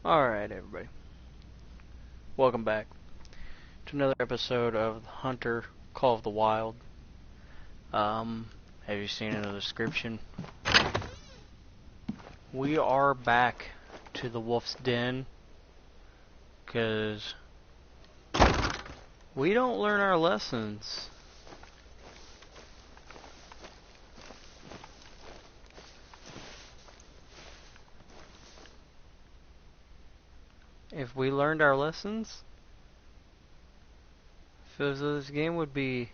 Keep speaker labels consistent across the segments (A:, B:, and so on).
A: Alright, everybody. Welcome back to another episode of Hunter Call of the Wild. As you've seen in the description, we are back to the wolf's den because we don't learn our lessons. If we learned our lessons, I feel as though this game would be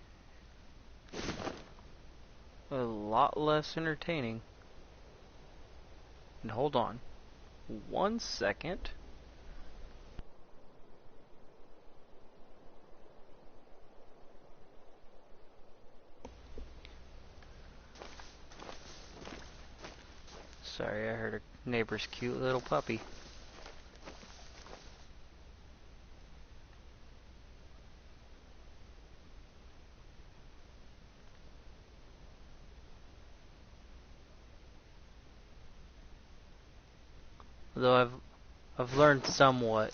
A: a lot less entertaining. And hold on 1 second. Sorry, I heard a neighbor's cute little puppy. Though I've learned somewhat.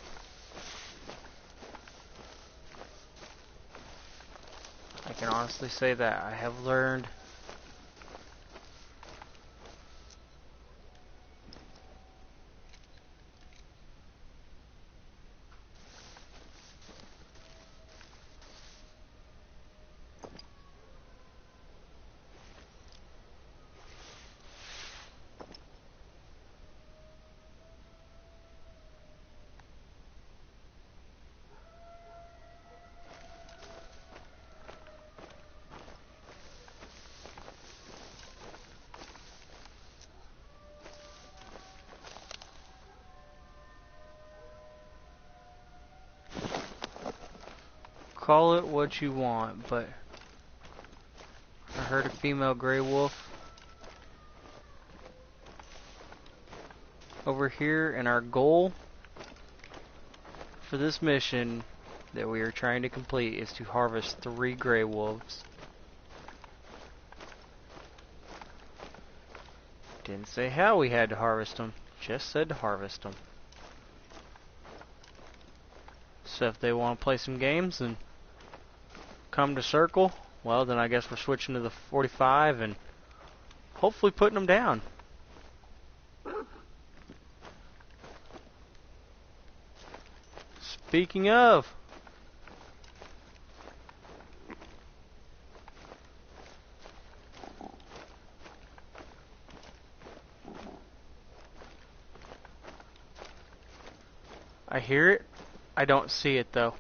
A: I can honestly say that I have learned call it what you want, but I heard a female gray wolf over here, and our goal for this mission that we are trying to complete is to harvest 3 gray wolves. Didn't say how we had to harvest them, just said to harvest them. So if they want to play some games and come to circle, well then I guess we're switching to the 45 and hopefully putting them down. Speaking of, I hear it, I don't see it though.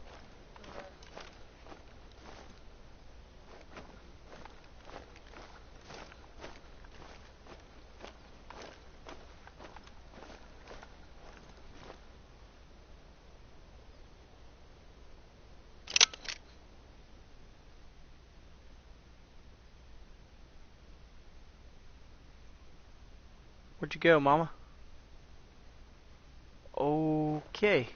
A: Where'd you go, mama? Okay.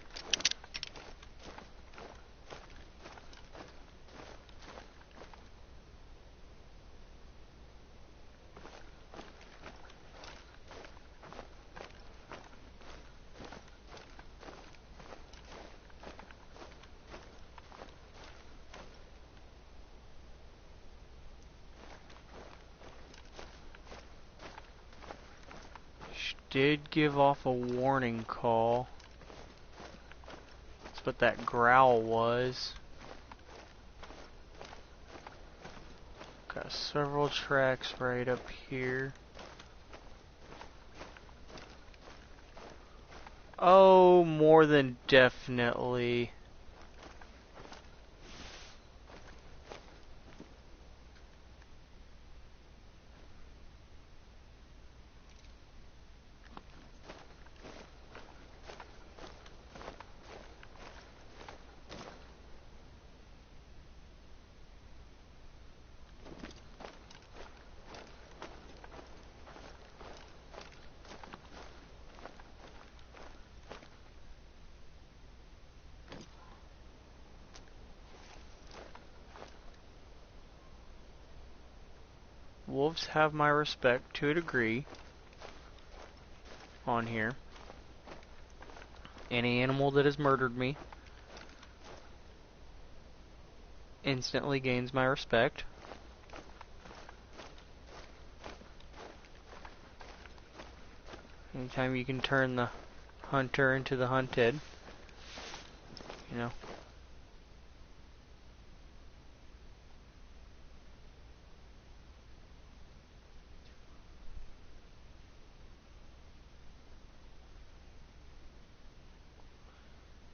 A: Did give off a warning call. That's what that growl was. Got several tracks right up here. Oh, more than definitely. Wolves have my respect to a degree on here. any animal that has murdered me instantly gains my respect. Anytime you can turn the hunter into the hunted, you know.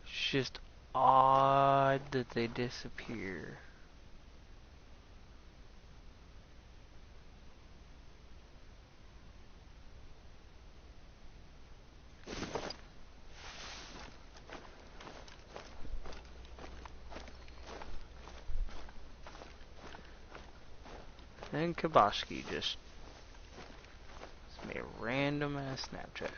A: It's just odd that they disappear. And Kaboski just made a random ass Snapchat.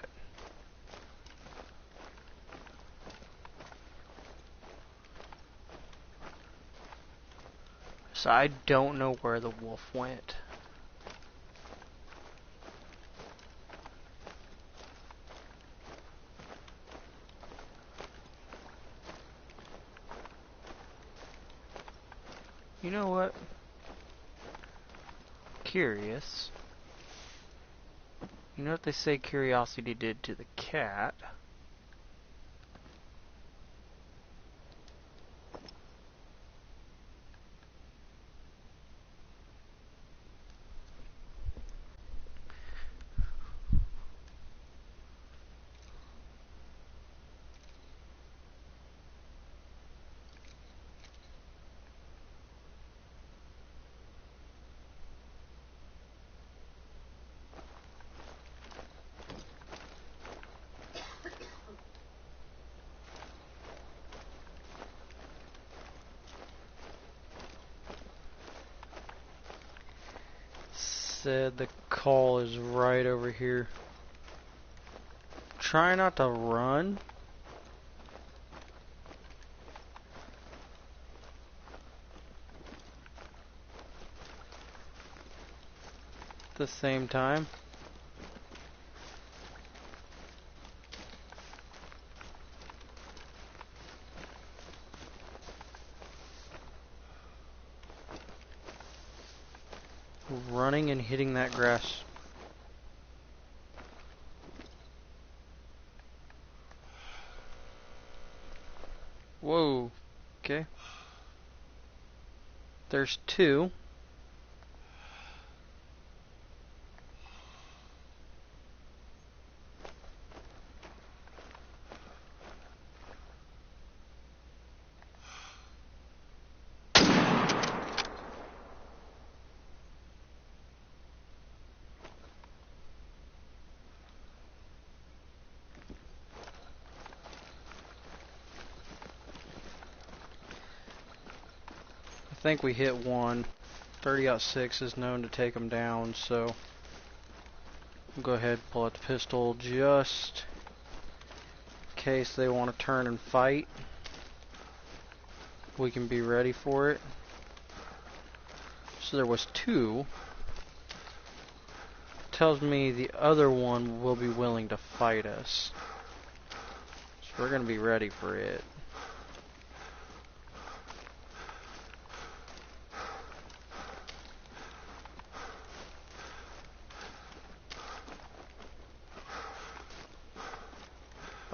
A: So I don't know where the wolf went. You know what? Curious. You know what they say curiosity did to the cat? Said the call is right over here. Try not to run. At the same time. Running and hitting that grass. Whoa. Okay. There's two. I think we hit one. 30-06 is known to take them down, so we'll go ahead and pull out the pistol just in case they want to turn and fight. We can be ready for it. So there was two. Tells me the other one will be willing to fight us. So we're going to be ready for it.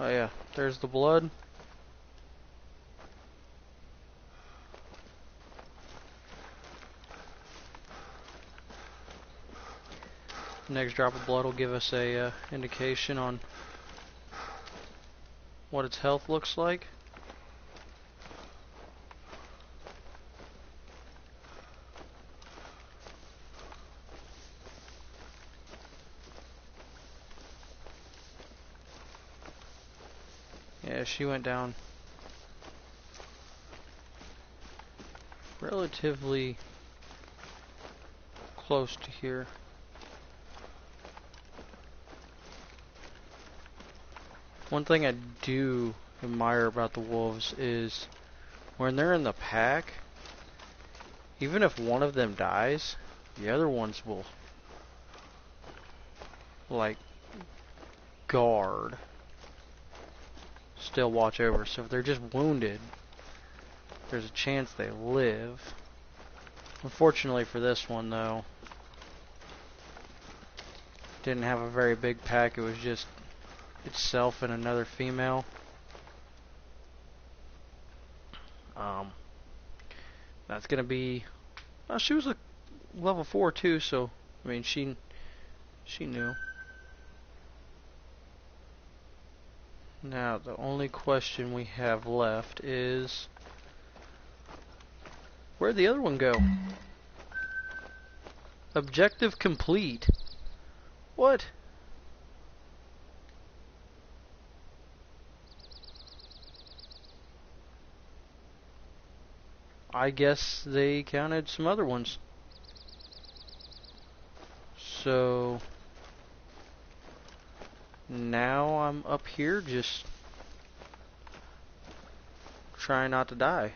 A: Oh yeah, there's the blood. Next drop of blood will give us a indication on what its health looks like. Yeah, she went down relatively close to here. One thing I do admire about the wolves is when they're in the pack, even if one of them dies, the other ones will like guard. still watch over. So if they're just wounded, there's a chance they live. Unfortunately for this one, though, didn't have a very big pack. It was just itself and another female. That's gonna be. She was a level 4 too, so I mean she knew. Now the only question we have left is, where'd the other one go? Objective complete. What? I guess they counted some other ones. So now I'm up here just trying not to die.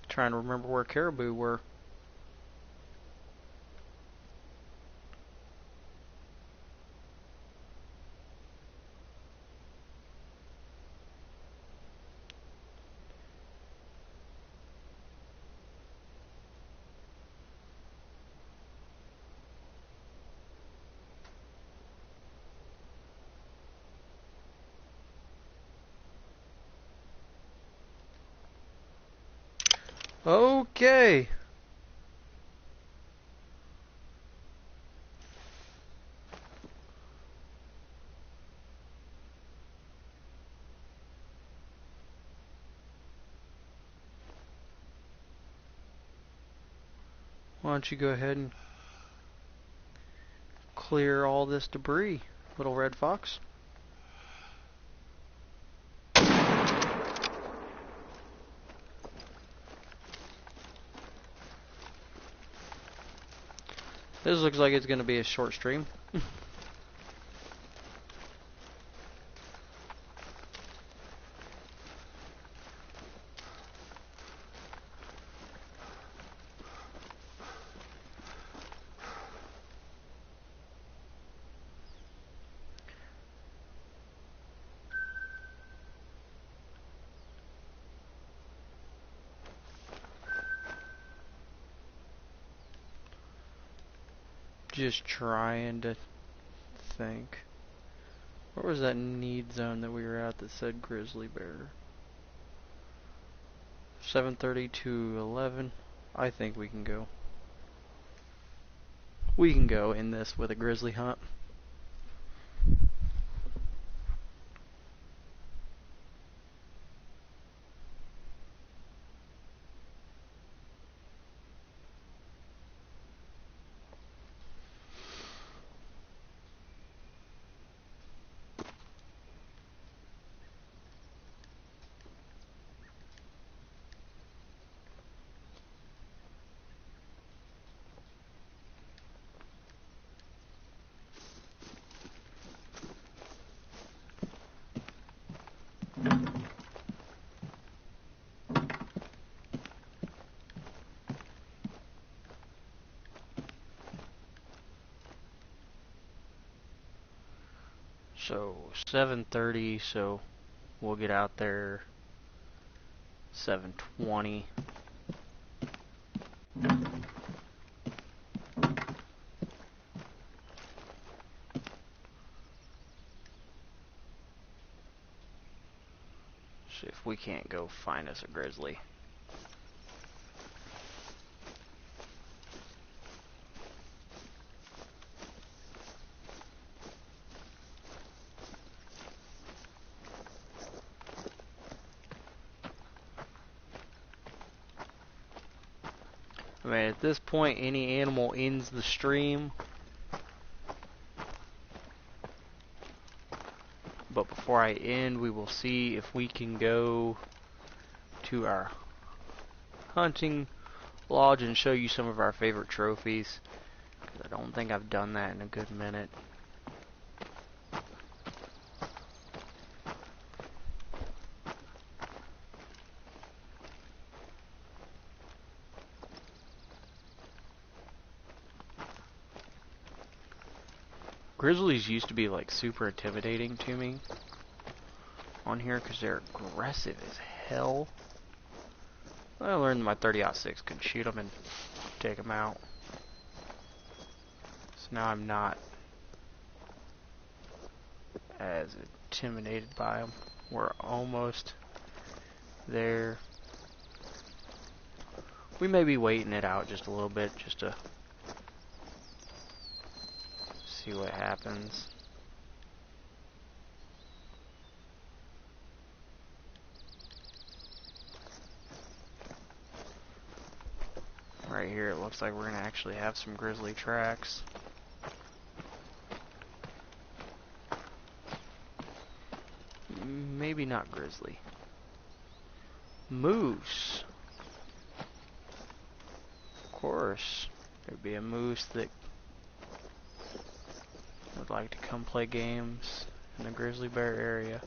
A: Trying to remember where caribou were. Okay. Why don't you go ahead and clear all this debris, little red fox? This looks like it's going to be a short stream. Just trying to think. Where was that need zone that we were at that said grizzly bear? 7:30 to 11. I think we can go. We can go in this with a grizzly hunt. So 7:30, so we'll get out there 7:20. See if we can't go find us a grizzly. I mean, at this point, any animal ends the stream. But before I end, we will see if we can go to our hunting lodge and show you some of our favorite trophies. 'Cause I don't think I've done that in a good minute. Grizzlies used to be like super intimidating to me on here because they're aggressive as hell. I learned my 30-06 could shoot them and take them out. So now I'm not as intimidated by them. We're almost there. We may be waiting it out just a little bit just to see what happens. Right here it looks like we're going to actually have some grizzly tracks. Maybe not grizzly. Moose. Of course. There'd be a moose that would like to come play games in the grizzly bear area.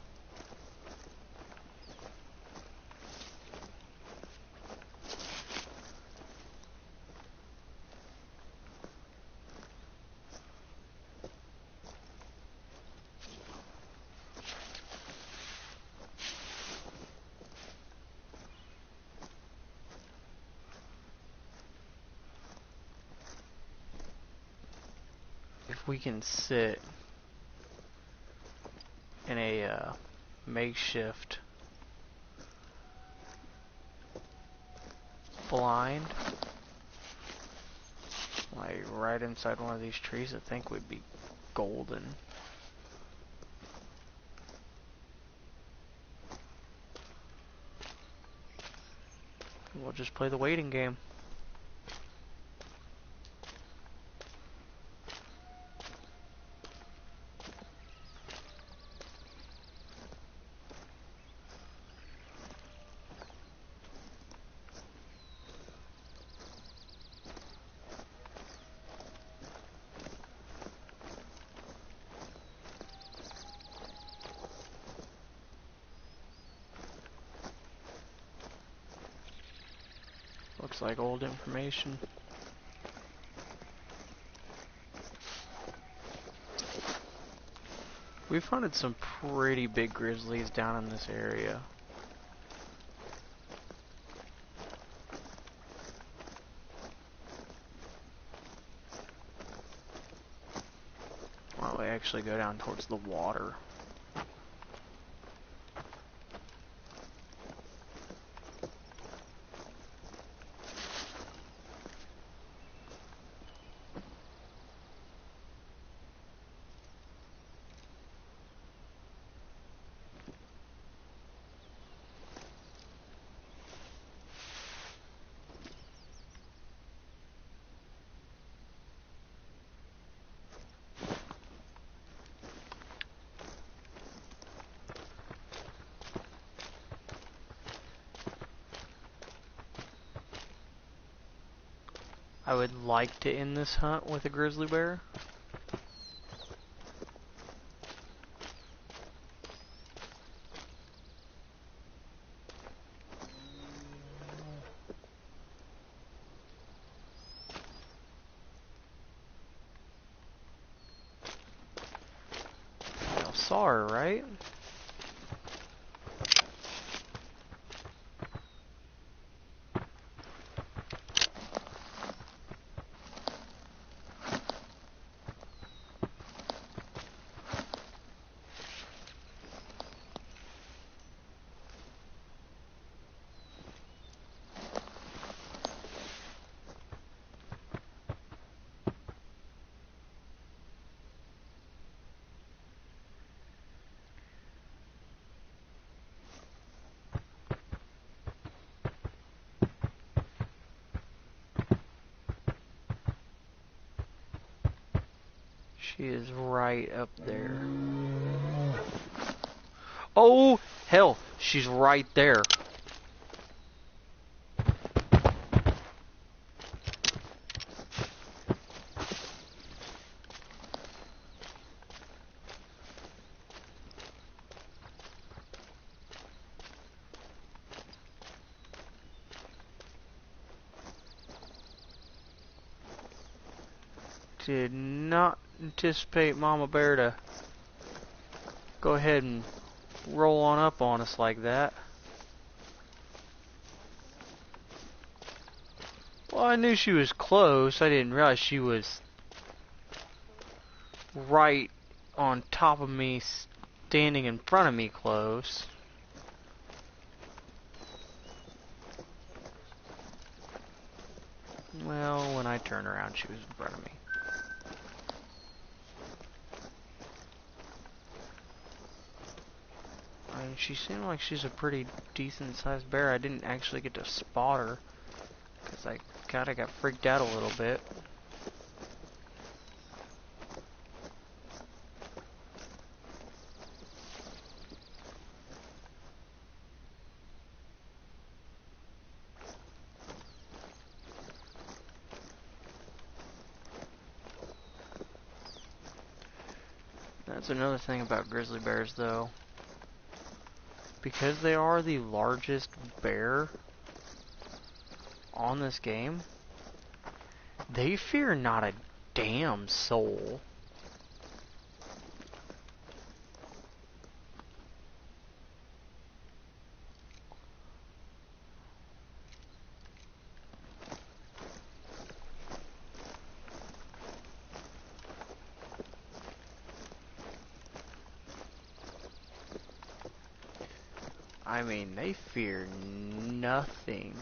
A: If we can sit in a makeshift blind, like right inside one of these trees, I think would be golden. We'll just play the waiting game. Looks like old information. We've hunted some pretty big grizzlies down in this area. Well, we actually go down towards the water. I would like to end this hunt with a grizzly bear. Y'all saw her, right? She is right up there. Oh, hell, she's right there. Did not anticipate Mama Bear to go ahead and roll on up on us like that. Well, I knew she was close. I didn't realize she was right on top of me, standing in front of me close. Well, when I turned around, she was in front of me. I mean, she seemed like she's a pretty decent-sized bear. I didn't actually get to spot her, because I kinda got freaked out a little bit. That's another thing about grizzly bears, though. Because they are the largest bear on this game, they fear not a damn soul. I mean, they fear nothing.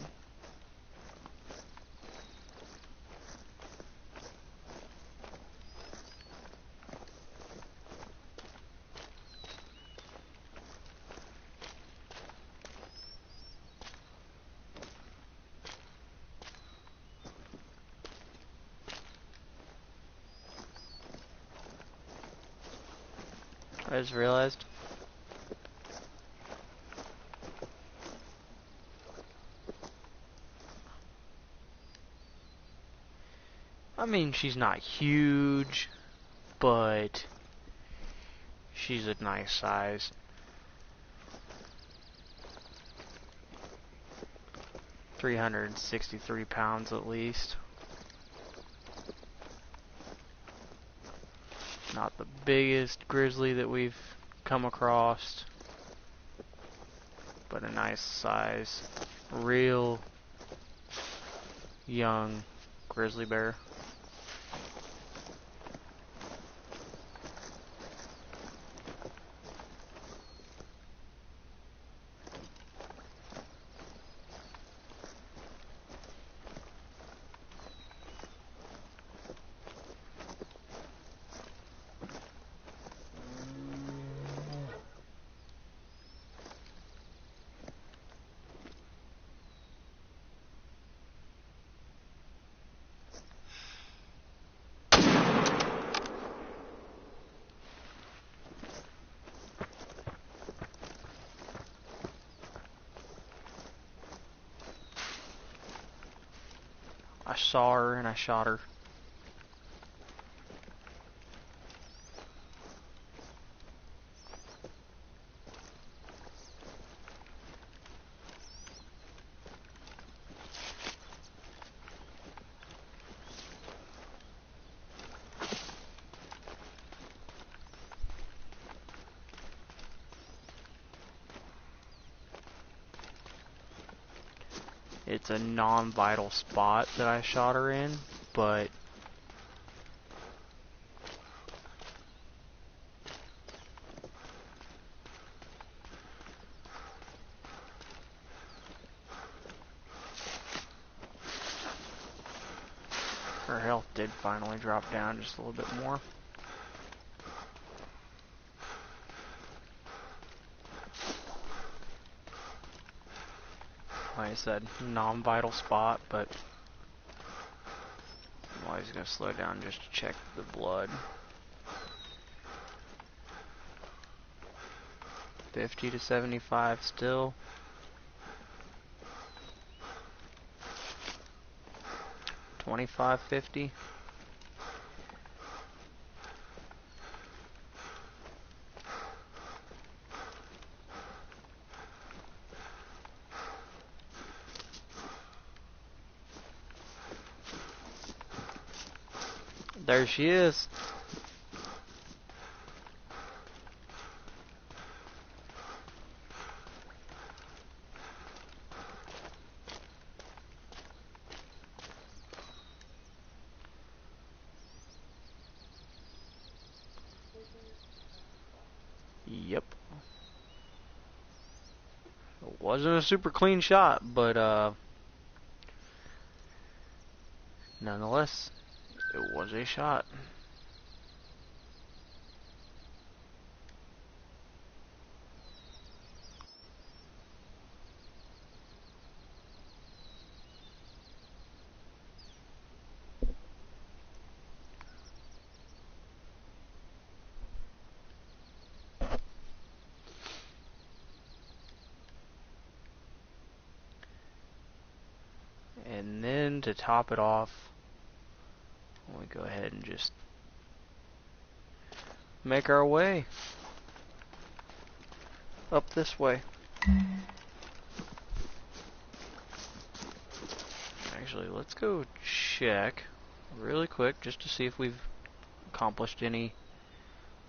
A: I just realized. I mean, she's not huge, but she's a nice size. £363 at least. Not the biggest grizzly that we've come across, but a nice size, real young grizzly bear. I saw her and I shot her. It's a non-vital spot that I shot her in, but her health did finally drop down just a little bit more. Like I said, non-vital spot, but I'm always going to slow down just to check the blood. 50 to 75 still. 25, 50. There she is. Yep. It wasn't a super clean shot, but nonetheless, it was a shot. And then to top it off, we go ahead and just make our way up this way. Actually, let's go check really quick just to see if we've accomplished any.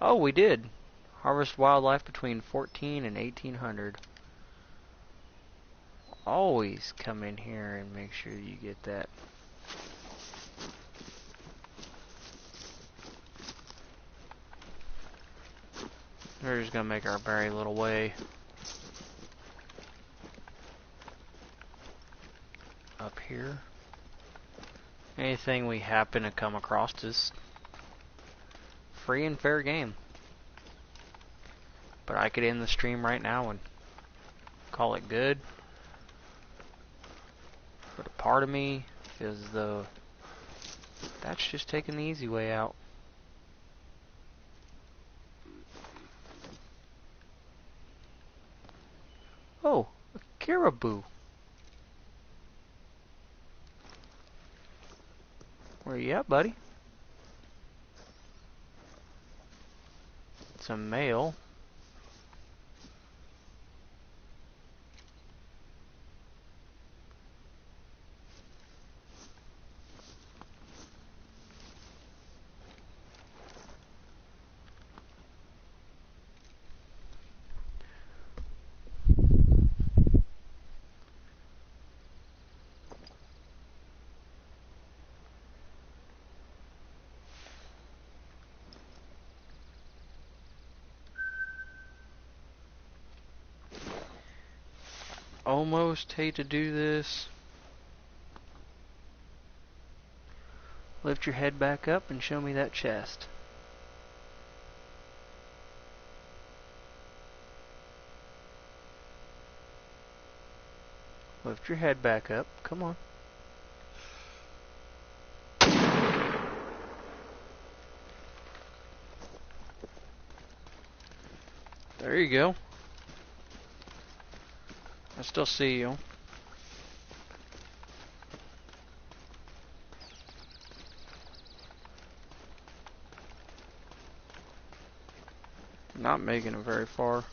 A: Oh, we did. Harvest wildlife between 14 and 1800. Always come in here and make sure you get that. We're just gonna make our very little way up here. Anything we happen to come across is free and fair game. But I could end the stream right now and call it good. But a part of me feels as though that's just taking the easy way out. Oh, a caribou. Where you at, buddy? It's a male. Almost hate to do this. Lift your head back up and show me that chest. Lift your head back up. Come on. There you go. I still see you. Not making it very far.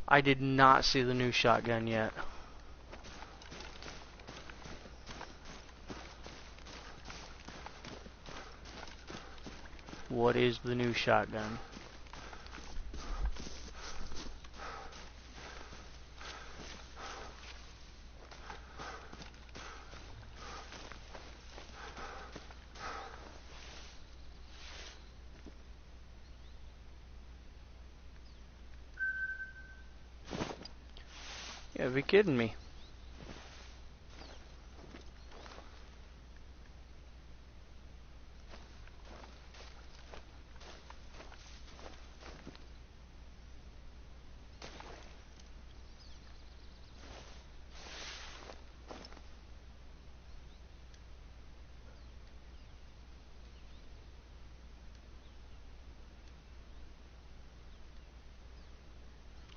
A: I did not see the new shotgun yet. What is the new shotgun? You gotta be kidding me.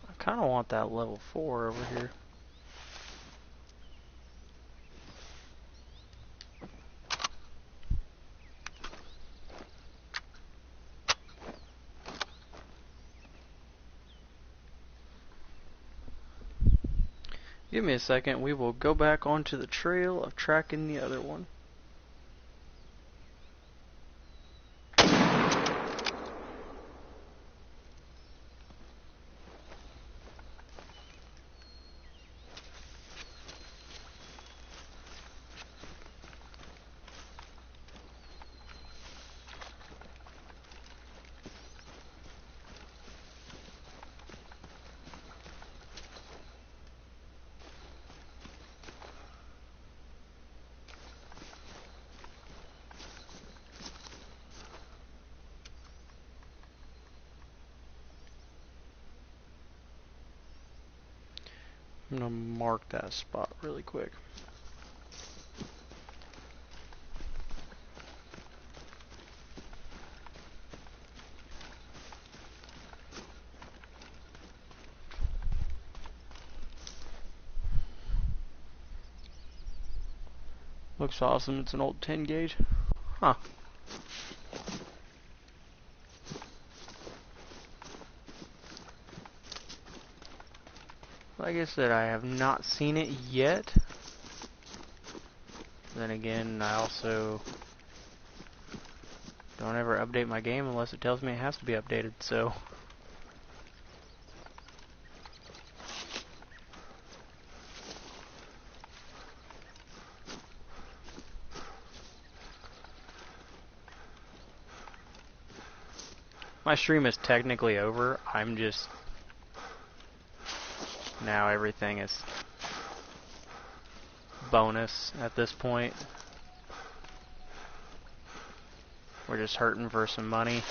A: I kinda want that level 4 over here. Give me a second, we will go back onto the trail of tracking the other one. I'm gonna mark that spot really quick. Looks awesome. It's an old 10 gauge. Huh. Like I said, I have not seen it yet. Then again, I also don't ever update my game unless it tells me it has to be updated, so... My stream is technically over. I'm just... Now everything is bonus at this point. We're just hurting for some money.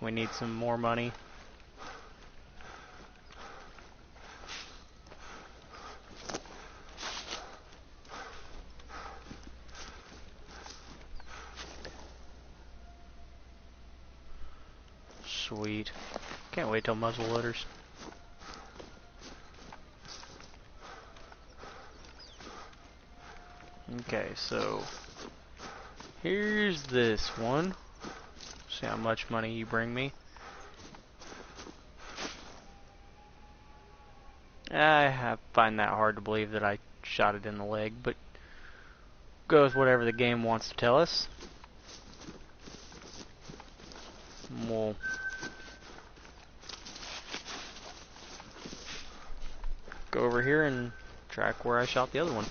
A: We need some more money. Sweet. Can't wait till muzzle loaders. Okay, so here's this one. See how much money you bring me. I find that hard to believe that I shot it in the leg, but go with whatever the game wants to tell us. We'll go over here and track where I shot the other one.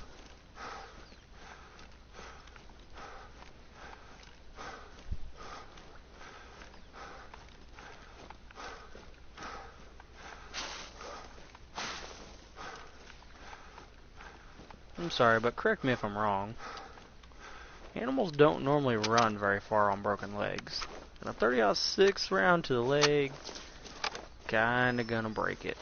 A: I'm sorry, but correct me if I'm wrong. Animals don't normally run very far on broken legs. And a 30-06 round to the leg, kinda gonna break it.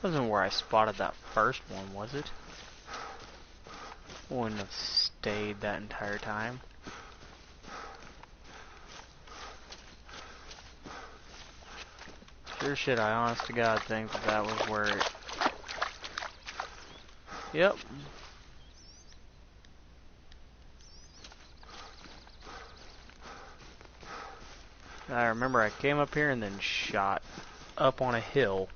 A: Wasn't where I spotted that first one, was it? Wouldn't have stayed that entire time. Sure shit, I honest to God think that that was where it... Yep. I remember I came up here and then shot up on a hill.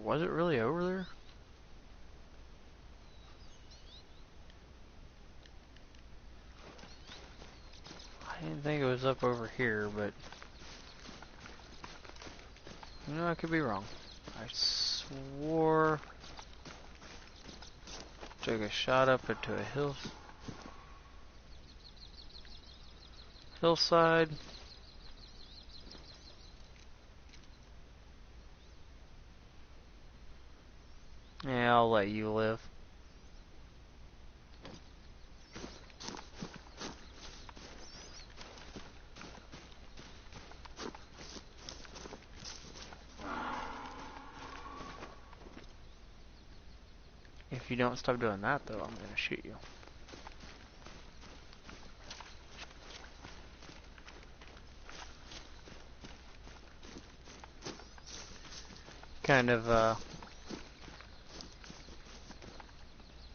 A: Was it really over there? I didn't think it was up over here, but... You know, I could be wrong. I swore... Took a shot up into a hillside. Yeah, I'll let you live.
B: If you don't stop doing that, though, I'm gonna shoot you. Kind of,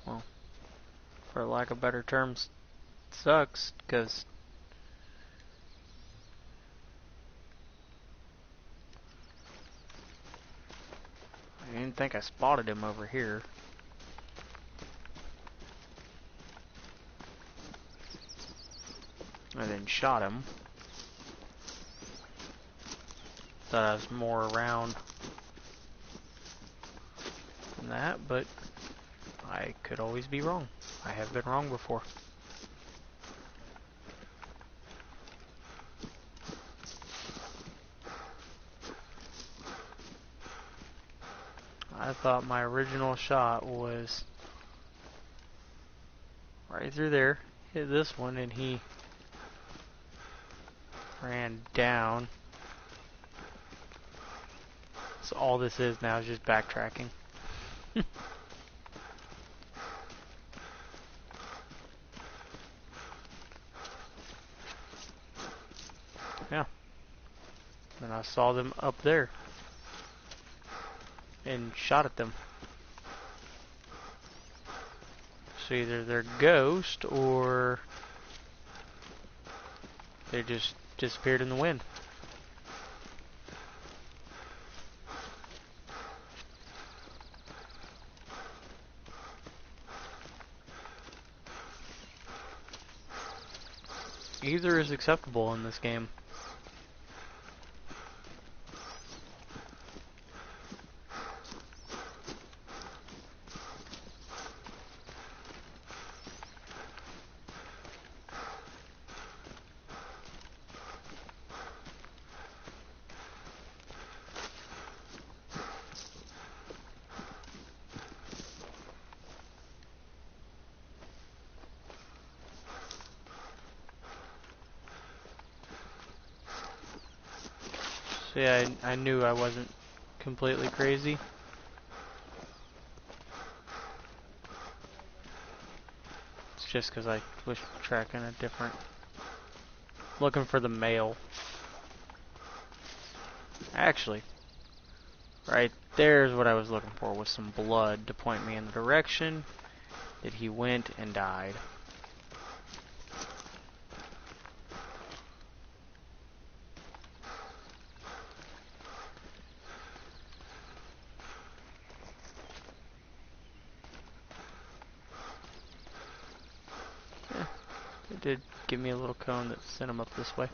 B: well, for lack of better terms, sucks, because I didn't think I spotted him over here. I then shot him. Thought I was more around than that, but I could always be wrong. I have been wrong before. I thought my original shot was right through there, hit this one, and he ran down. So all this is now is just backtracking. Yeah. And I saw them up there and shot at them. So either they're ghost or they just disappeared in the wind. Either is acceptable in this game. So yeah, I knew I wasn't completely crazy. It's just because I was tracking a different... looking for the male. Actually, right there's what I was looking for, was some blood to point me in the direction that he went and died. Yeah, it did give me a little cone that sent him up this way.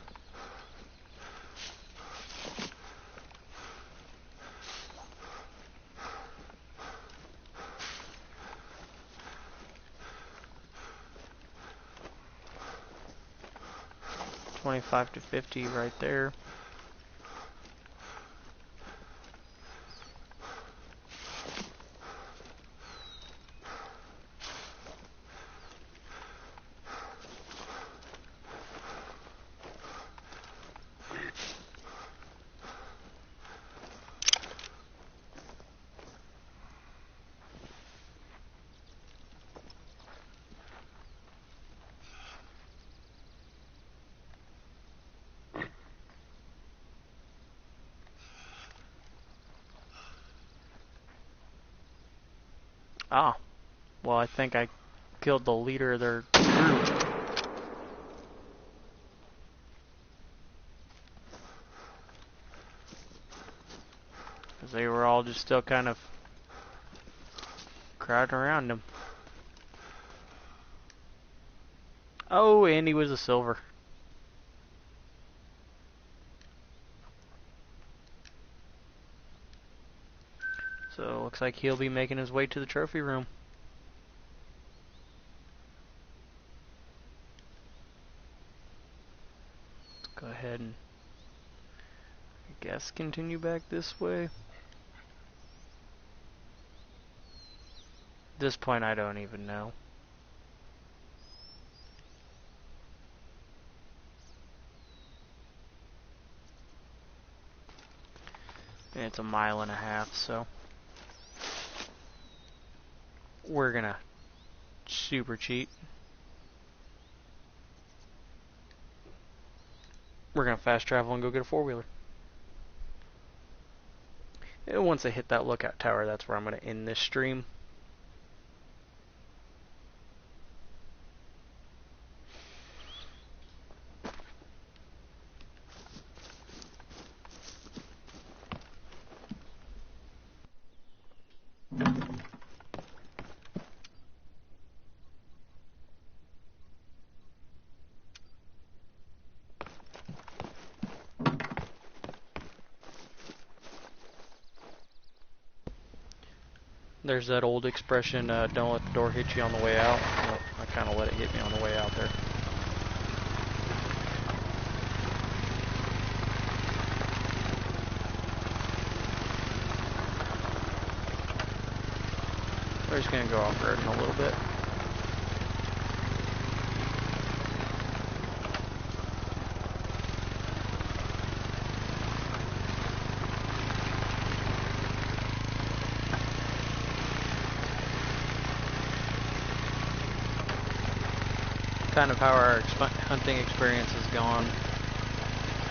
B: $25 to $50 right there. Ah, well, I think I killed the leader of their group. Because they were all just still kind of crowding around him. Oh, and he was a silver. So, looks like he'll be making his way to the trophy room. Let's go ahead and, I guess, continue back this way. At this point, I don't even know. And it's a 1.5 miles, so... we're gonna super cheat. We're gonna fast travel and go get a four-wheeler. And once I hit that lookout tower, that's where I'm gonna end this stream. There's that old expression, don't let the door hit you on the way out. Well, I kind of let it hit me on the way out there. We're just going to go off-road in a little bit. Kind of how our hunting experience has gone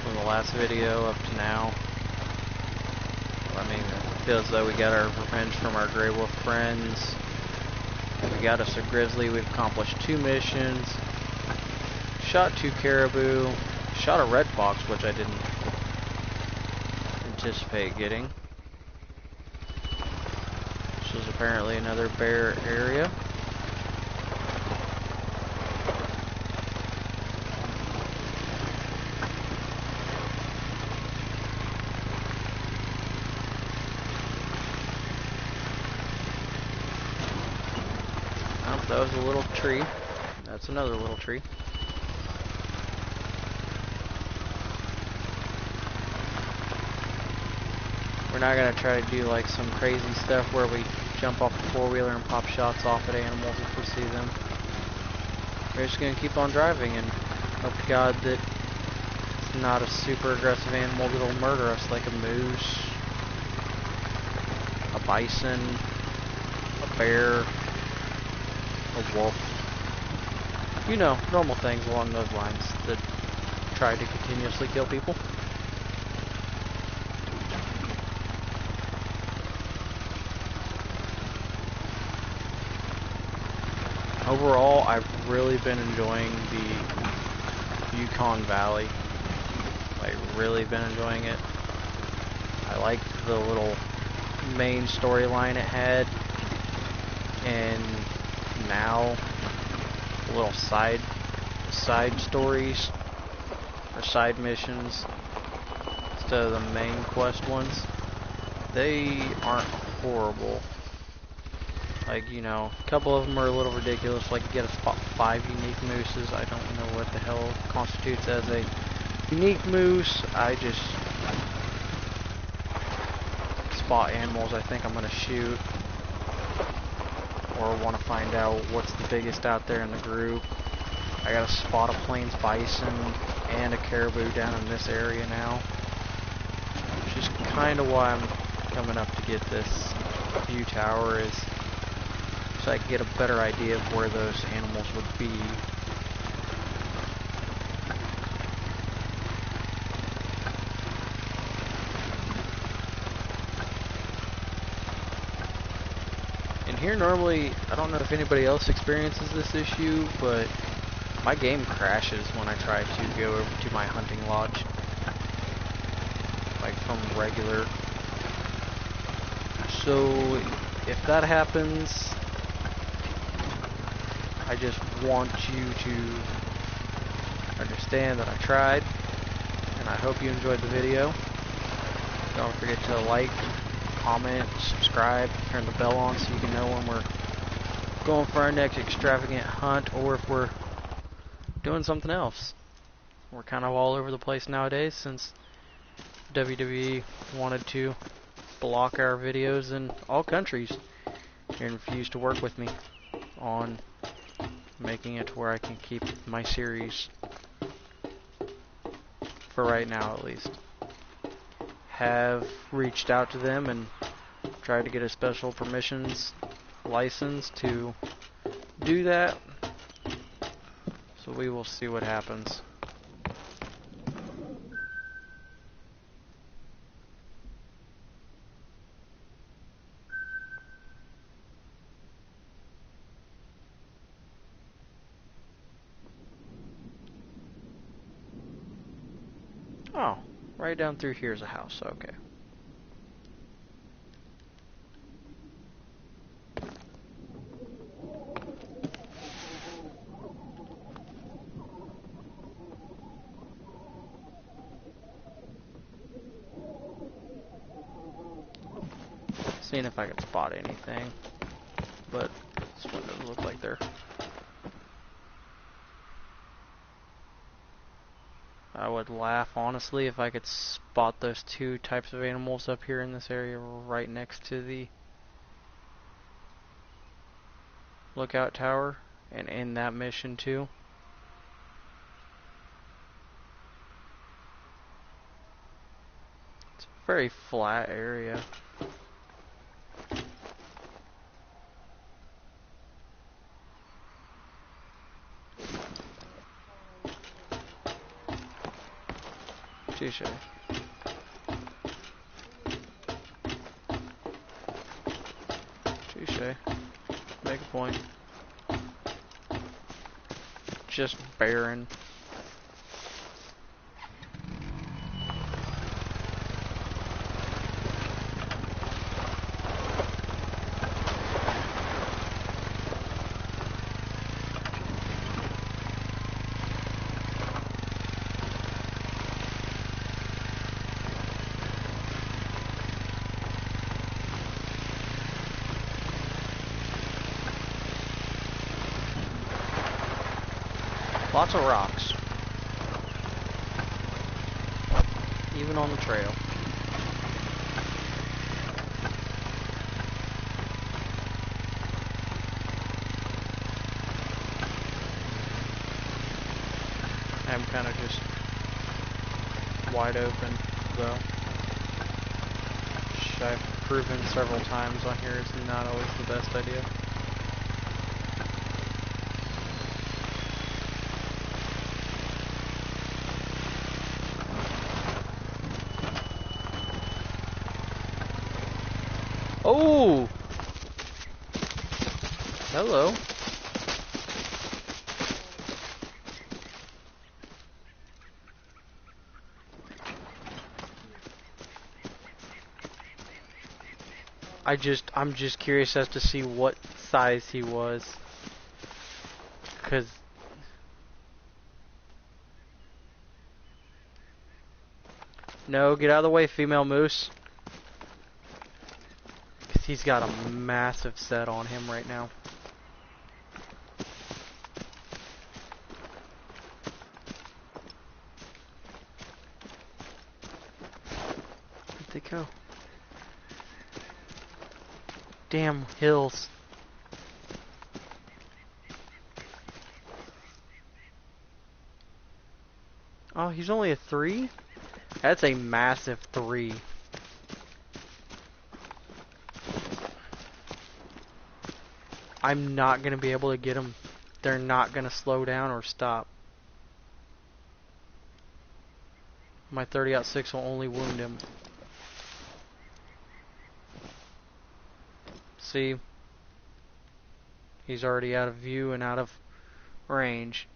B: from the last video up to now. I mean, it feels as though we got our revenge from our Grey Wolf friends. We got us a grizzly. We've accomplished 2 missions. Shot 2 caribou. Shot a red fox, which I didn't anticipate getting. This is apparently another bear area. That was a little tree. That's another little tree. We're not going to try to do like some crazy stuff where we jump off the four-wheeler and pop shots off at animals if we see them. We're just going to keep on driving and hope to God that it's not a super aggressive animal that'll murder us, like a moose, a bison, a bear, a wolf. You know, normal things along those lines that try to continuously kill people. Overall, I've really been enjoying the Yukon Valley. Like, really been enjoying it. I liked the little main storyline it had, and now little side stories or side missions instead of the main quest ones. They aren't horrible. Like, you know, a couple of them are a little ridiculous, like you get to spot 5 unique mooses. I don't know what the hell constitutes as a unique moose. I just spot animals I think I'm gonna shoot, or want to find out what's the biggest out there in the group. I got a spot a plains bison and a caribou down in this area now, which is kind of why I'm coming up to get this view tower, is so I can get a better idea of where those animals would be. Here normally, I don't know if anybody else experiences this issue, but my game crashes when I try to go over to my hunting lodge, like from regular. So if that happens, I just want you to understand that I tried, and I hope you enjoyed the video. Don't forget to like, comment, subscribe, turn the bell on so you can know when we're going for our next extravagant hunt, or if we're doing something else. We're kind of all over the place nowadays since WWE wanted to block our videos in all countries and refused to work with me on making it to where I can keep my series, for right now at least. Have reached out to them and tried to get a special permissions license to do that. So we will see what happens. Oh, right down through here is a house. Okay. Seeing if I can spot anything, but this one doesn't look like they're. I would laugh honestly if I could spot those two types of animals up here in this area right next to the lookout tower and in that mission too. It's a very flat area. Touche. Touche. Make a point. Just barren. Lots of rocks. Even on the trail. I'm kind of just wide open, though. Which I've proven several times on here is not always the best idea. Oh! Hello. I'm just curious as to see what size he was. 'Cause no, get out of the way, female moose. 'Cause he's got a massive set on him right now. Where'd they go? Damn hills. Oh, he's only a 3? That's a massive 3. I'm not gonna be able to get them. They're not gonna slow down or stop. My 30-06 will only wound him. See? He's already out of view and out of range.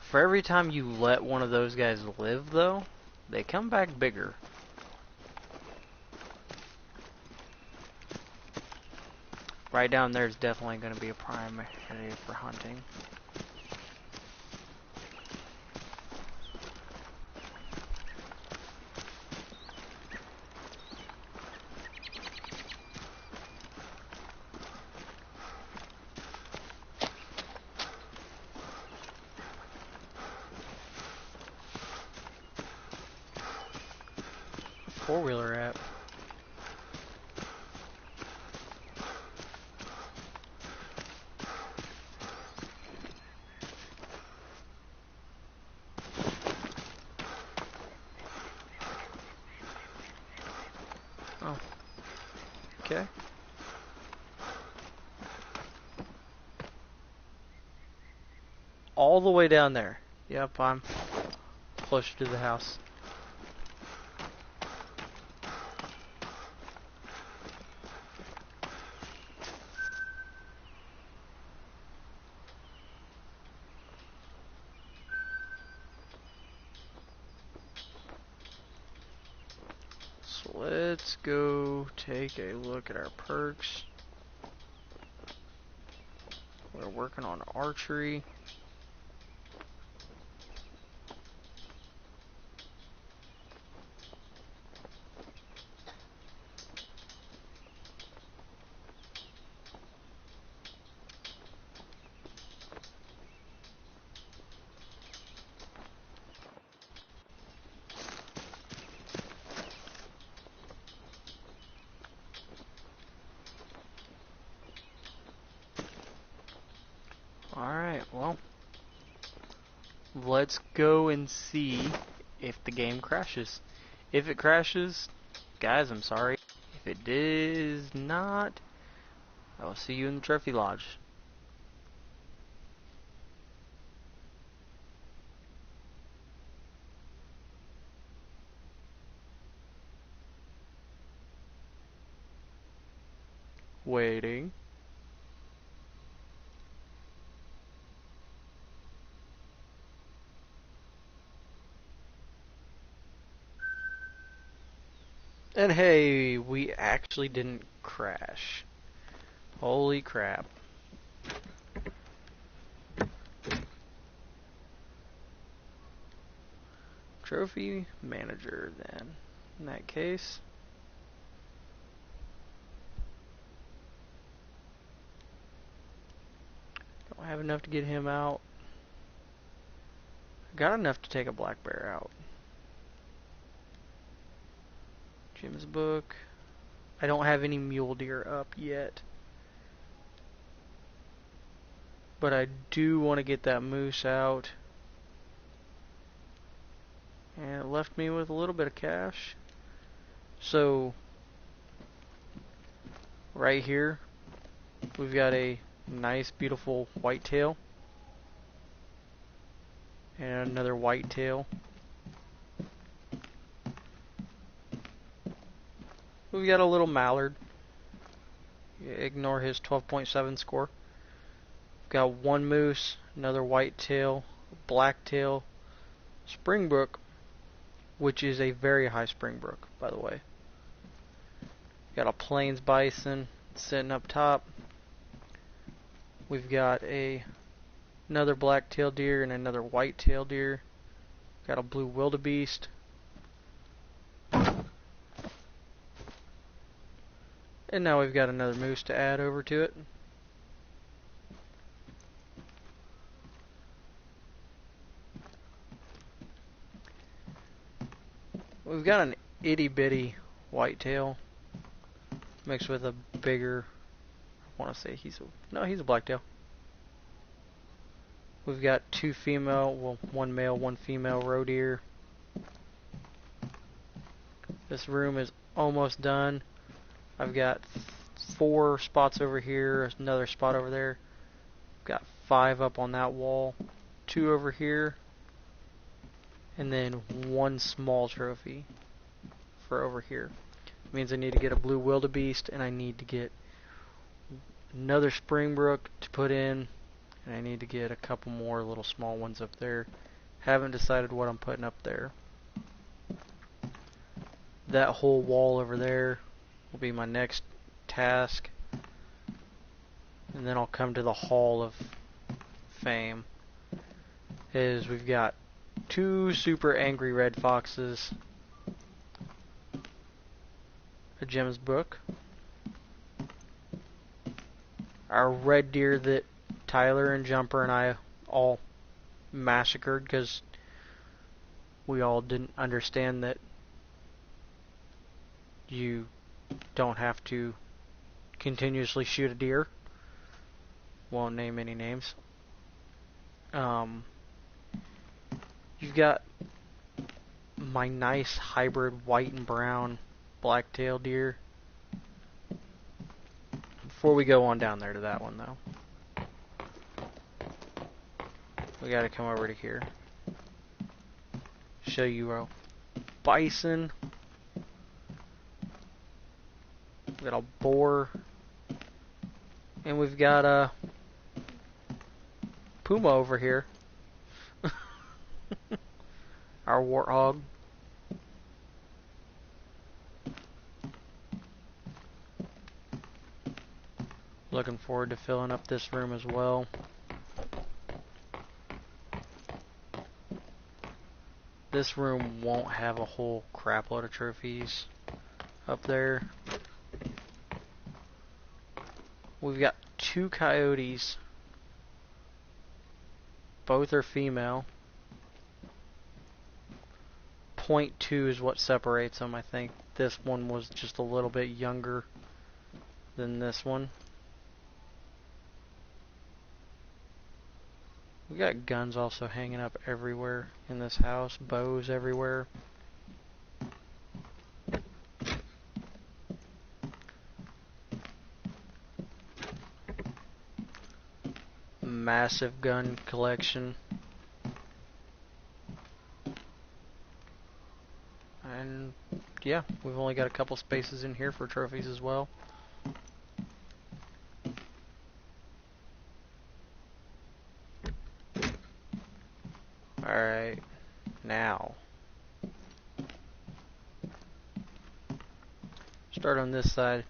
B: For every time you let one of those guys live, though, they come back bigger. Right down there is definitely going to be a prime area for hunting. Four-wheeler at? all the way down there. Yep, I'm closer to the house. So let's go take a look at our perks. We're working on archery. Alright, well, let's go and see if the game crashes. If it crashes, guys, I'm sorry. If it does not, I will see you in the trophy lodge. Waiting. And hey, we actually didn't crash. Holy crap. Trophy manager then, in that case. Don't have enough to get him out. Got enough to take a black bear out. Jim's book. I don't have any mule deer up yet. But I do want to get that moose out. And it left me with a little bit of cash. So, right here, we've got a nice, beautiful whitetail. And another whitetail. We've got a little mallard. Ignore his 12.7 score. Got one moose, another whitetail, blacktail, springbrook, which is a very high springbrook, by the way. Got a plains bison sitting up top. We've got another blacktail deer and another whitetail deer. Got a blue wildebeest. And now we've got another moose to add over to it. We've got an itty bitty whitetail mixed with a bigger, I want to say he's a blacktail. We've got two female, well, one male, one female roe deer. This room is almost done. I've got 4 spots over here, another spot over there. Got 5 up on that wall, 2 over here, and then 1 small trophy for over here. It means I need to get a blue wildebeest, and I need to get another springbrook to put in, and I need to get a couple more little small ones up there. Haven't decided what I'm putting up there. That whole wall over there will be my next task, and then I'll come to the Hall of Fame. We've got 2 super angry red foxes, a Jim's book, our red deer that Tyler and Jumper and I all massacred because we all didn't understand that you don't have to continuously shoot a deer. Won't name any names. You've got my nice hybrid white and brown blacktail deer. Before we go on down there to that one though,
A: we gotta come over to here. Show you our bison. We got a boar. And we've got a puma over here. Our warthog. Looking forward to filling up this room as well. This room won't have a whole crap load of trophies up there. We've got 2 coyotes. Both are female. 0.2 is what separates them. I think this one was just a little bit younger than this one. We got guns also hanging up everywhere in this house. Bows everywhere. Massive gun collection. And yeah, we've only got a couple spaces in here for trophies as well. Alright, now start on this side.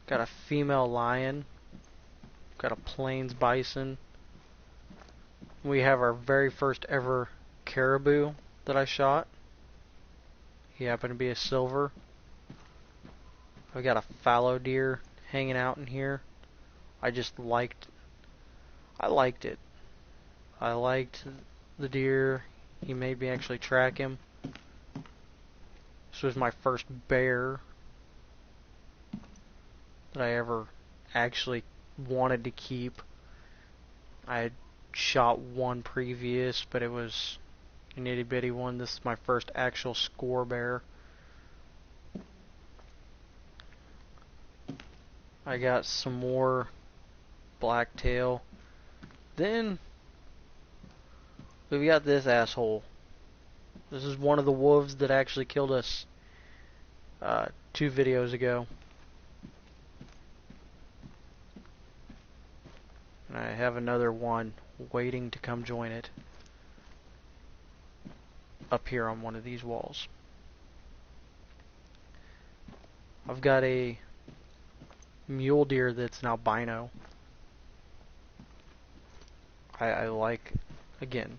A: Got a female lion. Got a plains bison. We have our very first ever caribou that I shot. He happened to be a silver. We got a fallow deer hanging out in here. I liked it. I liked the deer. He made me actually track him. This was my first bear that I ever actually wanted to keep. I had shot one previous, but it was an itty bitty one. This is my first actual score bear. I got some more blacktail. Then we've got this asshole. This is one of the wolves that actually killed us 2 videos ago. And I have another one waiting to come join it up here on one of these walls. I've got a mule deer that's an albino. I like, again,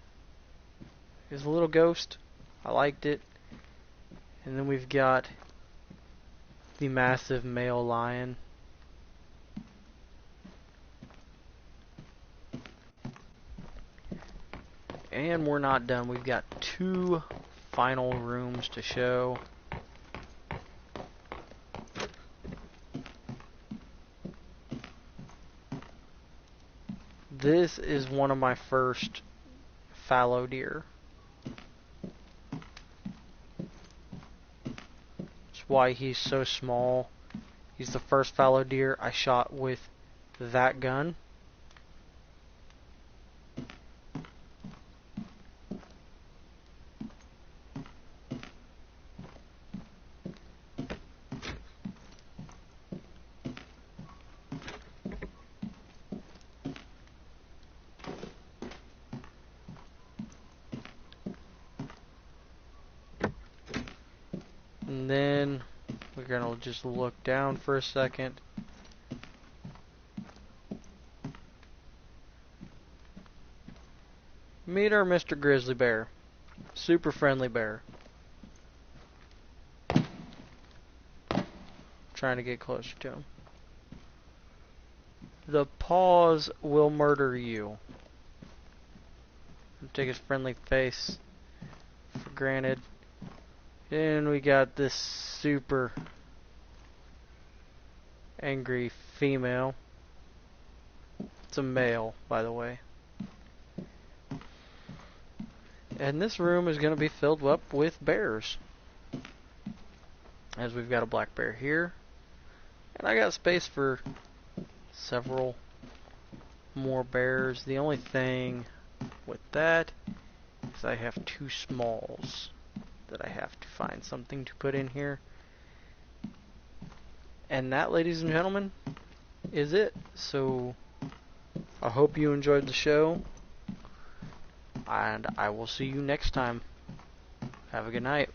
A: his little ghost. I liked it. And then we've got the massive male lion. And we're not done. We've got 2 final rooms to show. This is one of my first fallow deer. That's why he's so small. He's the first fallow deer I shot with that gun. And then we're gonna just look down for a second. Meet our Mr. Grizzly Bear. Super friendly bear. Trying to get closer to him. The paws will murder you. Take his friendly face for granted. And we got this super angry female. It's a male, by the way. And this room is going to be filled up with bears. As we've got a black bear here. And I got space for several more bears. The only thing with that is I have 2 smalls that I have to find something to put in here. And that, ladies and gentlemen, is it. So I hope you enjoyed the show, and I will see you next time. Have a good night.